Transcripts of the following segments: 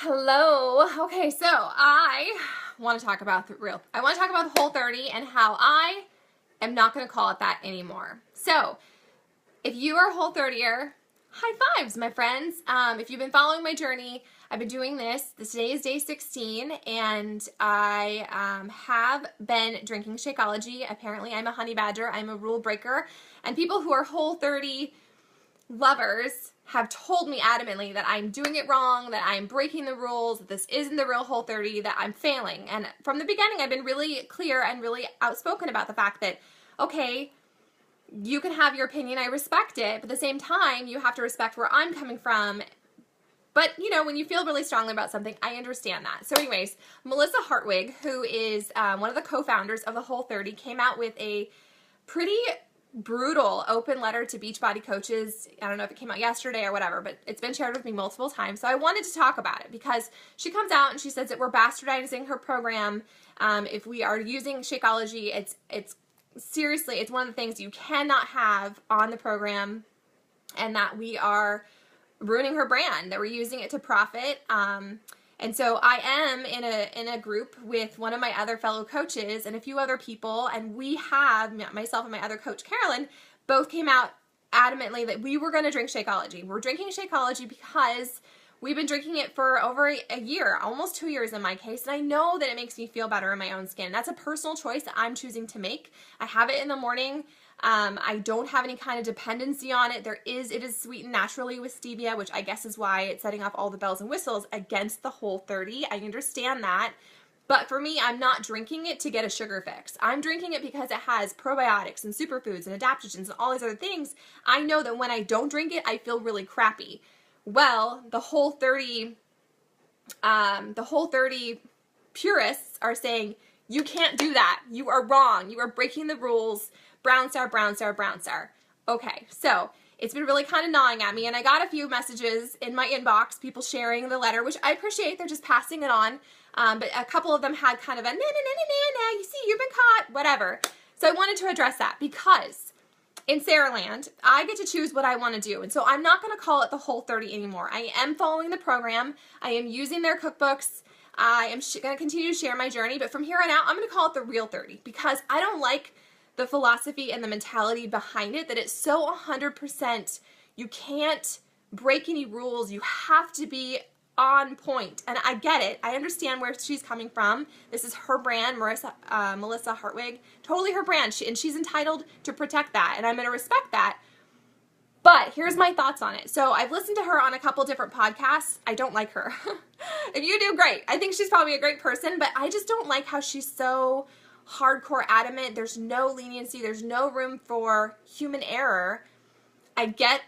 Hello. Okay, so I want to talk about the Whole30 and how I am not going to call it that anymore. So, if you are a Whole30er, high fives, my friends. If you've been following my journey, I've been doing this. Today is day 16, and I have been drinking Shakeology. Apparently, I'm a honey badger. I'm a rule breaker, and people who are Whole30 lovers have told me adamantly that I'm doing it wrong, that I'm breaking the rules, that this isn't the real Whole30, that I'm failing. And from the beginning, I've been really clear and really outspoken about the fact that, okay, you can have your opinion, I respect it, but at the same time, you have to respect where I'm coming from. But, you know, when you feel really strongly about something, I understand that. So anyways, Melissa Hartwig, who is one of the co-founders of the Whole30, came out with a pretty brutal open letter to Beachbody coaches. I don't know if it came out yesterday or whatever, but it's been shared with me multiple times. So I wanted to talk about it because she comes out and she says that we're bastardizing her program. If we are using Shakeology, it's seriously, it's one of the things you cannot have on the program, and that we are ruining her brand, that we're using it to profit. And so I am in a group with one of my other fellow coaches and a few other people, and we have, myself and my other coach, Carolyn, both came out adamantly that we were going to drink Shakeology. We're drinking Shakeology because we've been drinking it for over a year, almost 2 years in my case, and I know that it makes me feel better in my own skin. That's a personal choice that I'm choosing to make. I have it in the morning. I don't have any kind of dependency on it. It is sweetened naturally with stevia, which I guess is why it's setting off all the bells and whistles against the Whole30. I understand that. But for me, I'm not drinking it to get a sugar fix. I'm drinking it because it has probiotics and superfoods and adaptogens and all these other things. I know that when I don't drink it, I feel really crappy. Well, the Whole30 purists are saying, you can't do that. You are wrong. You are breaking the rules. Brown star, brown star, brown star. Okay, so it's been really kind of gnawing at me, and I got a few messages in my inbox, people sharing the letter, which I appreciate. They're just passing it on. But a couple of them had kind of a, you see, you've been caught, whatever. So I wanted to address that because in Saraland, I get to choose what I want to do. And so I'm not going to call it the Whole30 anymore. I am following the program. I am using their cookbooks. I am going to continue to share my journey. But from here on out, I'm going to call it the Real30 because I don't like the philosophy and the mentality behind it, that it's so 100%, you can't break any rules, you have to be on point. And I get it. I understand where she's coming from. This is her brand, Melissa Hartwig, totally her brand, and she's entitled to protect that, and I'm going to respect that. But here's my thoughts on it. So I've listened to her on a couple different podcasts. I don't like her. If you do, great. I think she's probably a great person, but I just don't like how she's so hardcore adamant. There's no leniency. There's no room for human error. I get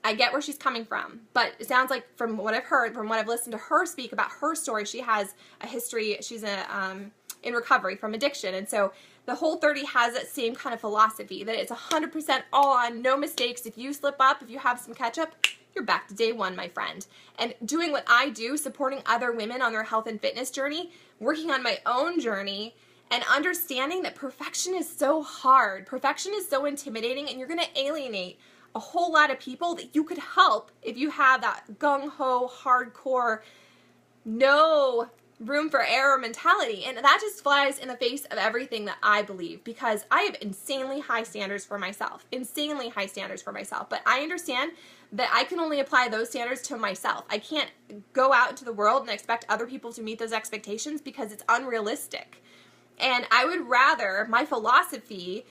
where she's coming from, but it sounds like from what I've heard, from what I've listened to her speak about her story, she has a history. She's in recovery from addiction, and so the Whole30 has that same kind of philosophy that it's 100% all on, no mistakes. If you slip up, if you have some catch up, you're back to day one, my friend. And doing what I do, supporting other women on their health and fitness journey, working on my own journey, and understanding that perfection is so hard, perfection is so intimidating, and you're going to alienate a whole lot of people that you could help if you have that gung-ho, hardcore, no room for error mentality. And that just flies in the face of everything that I believe, because I have insanely high standards for myself. But I understand that I can only apply those standards to myself. I can't go out into the world and expect other people to meet those expectations because it's unrealistic. And I would rather, my philosophy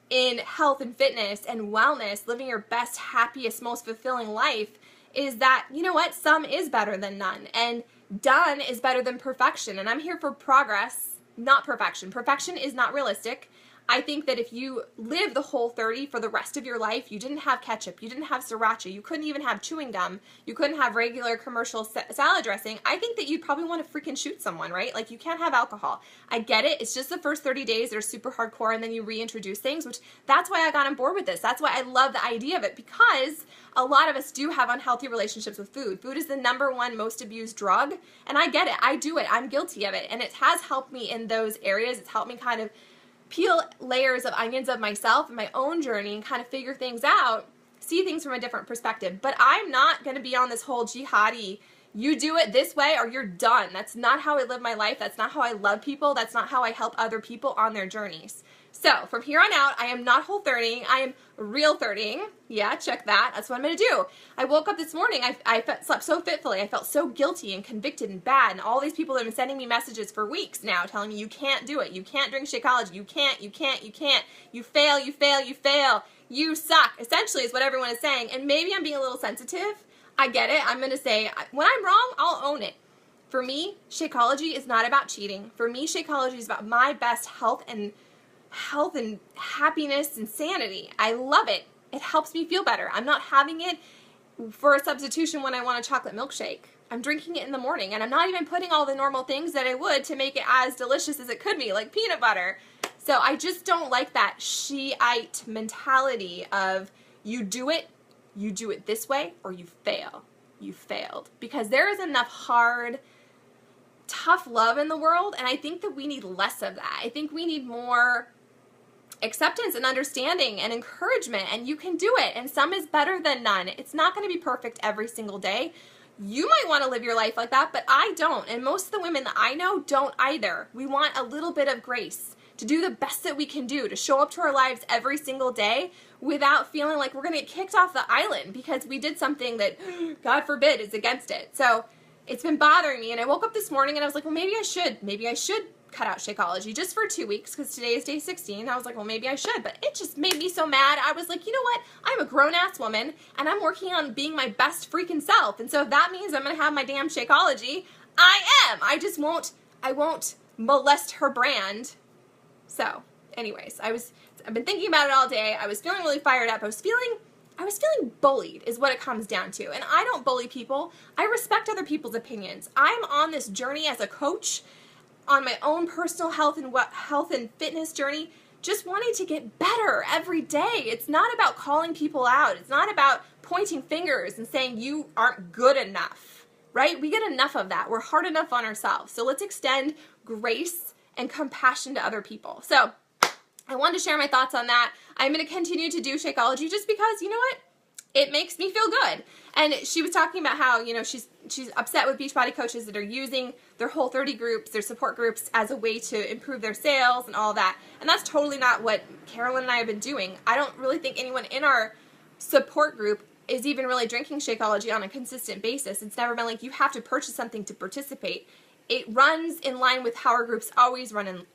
in health and fitness and wellness, living your best, happiest, most fulfilling life, is that, you know what, some is better than none. And done is better than perfection. And I'm here for progress, not perfection. Perfection is not realistic. I think that if you live the Whole30 for the rest of your life, you didn't have ketchup, you didn't have sriracha, you couldn't even have chewing gum, you couldn't have regular commercial salad dressing, I think that you'd probably want to freaking shoot someone, right? Like, you can't have alcohol. I get it. It's just the first 30 days that are super hardcore, and then you reintroduce things, which that's why I got on board with this. That's why I love the idea of it, because a lot of us do have unhealthy relationships with food. Food is the #1 most abused drug, and I get it. I do it. I'm guilty of it, and it has helped me in those areas. It's helped me kind of peel layers of onions of myself and my own journey and kind of figure things out, see things from a different perspective. But I'm not going to be on this whole jihadi You do it this way or you're done. That's not how I live my life. That's not how I love people. That's not how I help other people on their journeys. So from here on out, I am not Whole30ing. I am Real30ing. Yeah, check that. That's what I'm going to do. I woke up this morning. I slept so fitfully. I felt so guilty and convicted and bad. And all these people have been sending me messages for weeks now telling me you can't do it. You can't drink Shakeology. You can't. You fail. You fail. You fail. You suck. Essentially is what everyone is saying. And maybe I'm being a little sensitive. I get it. I'm going to say when I'm wrong, I'll own it. For me, Shakeology is not about cheating. For me, Shakeology is about my best health and happiness and sanity. I love it. It helps me feel better. I'm not having it for a substitution when I want a chocolate milkshake. I'm drinking it in the morning, and I'm not even putting all the normal things that I would to make it as delicious as it could be, like peanut butter. So I just don't like that Shiite mentality of you do it this way, or you fail. You failed. Because there is enough hard, tough love in the world, and I think that we need less of that. I think we need more acceptance and understanding and encouragement, and you can do it, and some is better than none. It's not going to be perfect every single day. You might want to live your life like that, but I don't, and most of the women that I know don't either. We want a little bit of grace to do the best that we can do, to show up to our lives every single day without feeling like we're going to get kicked off the island because we did something that, God forbid, is against it. So it's been bothering me, and I woke up this morning and I was like, well, maybe I should cut out Shakeology just for 2 weeks because today is day 16. I was like, well, maybe I should, but it just made me so mad. I was like, you know what? I'm a grown-ass woman, and I'm working on being my best freaking self, and so if that means I'm going to have my damn Shakeology, I am. I won't molest her brand. So, anyways, I've been thinking about it all day. I was feeling really fired up. I was feeling bullied is what it comes down to. And I don't bully people. I respect other people's opinions. I'm on this journey as a coach on my own personal health and fitness journey, just wanting to get better every day. It's not about calling people out. It's not about pointing fingers and saying you aren't good enough, right? We get enough of that. We're hard enough on ourselves. So let's extend grace and compassion to other people. So I wanted to share my thoughts on that. I'm going to continue to do Shakeology just because, you know what? It makes me feel good. And she was talking about how, you know, she's upset with Beachbody coaches that are using their Whole30 groups, their support groups, as a way to improve their sales and all that. And that's totally not what Carolyn and I have been doing. I don't really think anyone in our support group is even really drinking Shakeology on a consistent basis. It's never been like you have to purchase something to participate. It runs in line with how our groups always run,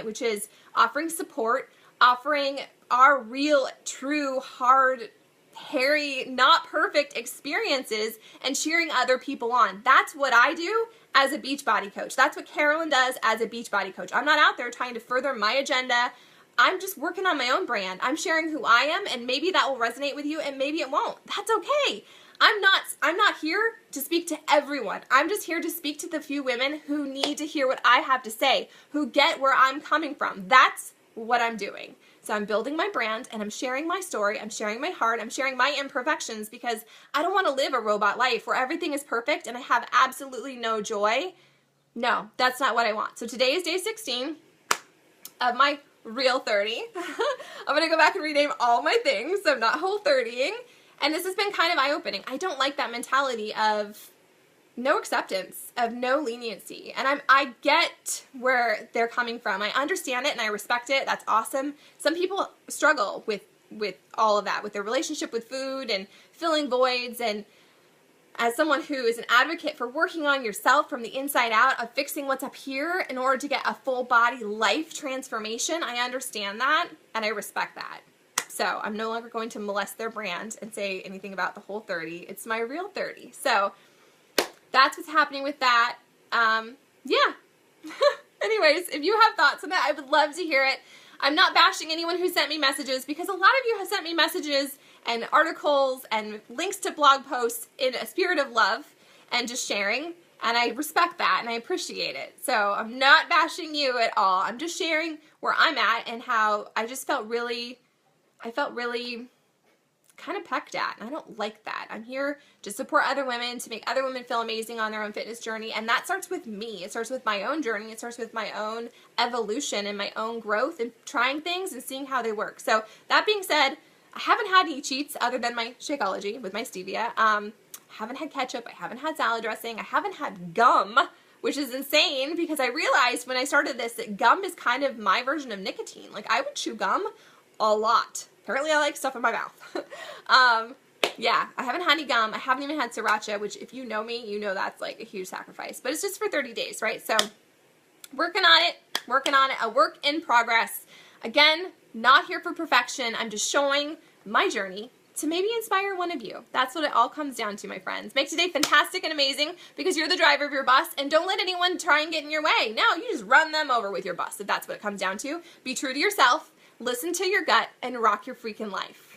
which is offering support, offering our real, true, hard, hairy, not perfect experiences, and cheering other people on. That's what I do as a Beachbody coach. That's what Carolyn does as a Beachbody coach. I'm not out there trying to further my agenda. I'm just working on my own brand. I'm sharing who I am, and maybe that will resonate with you, and maybe it won't. That's okay. I'm not here to speak to everyone. I'm just here to speak to the few women who need to hear what I have to say, who get where I'm coming from. That's what I'm doing. So I'm building my brand, and I'm sharing my story. I'm sharing my heart. I'm sharing my imperfections because I don't want to live a robot life where everything is perfect and I have absolutely no joy. No, that's not what I want. So today is day 16 of my Real30. I'm going to go back and rename all my things, so I'm not Whole30ing. And this has been kind of eye-opening. I don't like that mentality of no acceptance, of no leniency. And I get where they're coming from. I understand it and I respect it. That's awesome. Some people struggle with all of that, with their relationship with food and filling voids. And as someone who is an advocate for working on yourself from the inside out, of fixing what's up here in order to get a full body life transformation, I understand that and I respect that. So I'm no longer going to molest their brand and say anything about the Whole30. It's my Real30. So that's what's happening with that. Yeah. Anyways, if you have thoughts on that, I would love to hear it. I'm not bashing anyone who sent me messages because a lot of you have sent me messages and articles and links to blog posts in a spirit of love and just sharing. And I respect that and I appreciate it. So I'm not bashing you at all. I'm just sharing where I'm at and how I just felt really kind of pecked at, and I don't like that. I'm here to support other women, to make other women feel amazing on their own fitness journey, and that starts with me. It starts with my own journey. It starts with my own evolution and my own growth and trying things and seeing how they work. So that being said, I haven't had any cheats other than my Shakeology with my stevia. I haven't had ketchup, I haven't had salad dressing, I haven't had gum, which is insane because I realized when I started this that gum is kind of my version of nicotine. Like, I would chew gum a lot. Apparently I like stuff in my mouth. Yeah, I haven't had any gum. I haven't even had sriracha, which if you know me, you know that's like a huge sacrifice. But it's just for 30 days, right? So working on it, a work in progress. Again, not here for perfection. I'm just showing my journey to maybe inspire one of you. That's what it all comes down to, my friends. Make today fantastic and amazing because you're the driver of your bus, and don't let anyone try and get in your way. No, you just run them over with your bus if that's what it comes down to. Be true to yourself, listen to your gut, and rock your freaking life.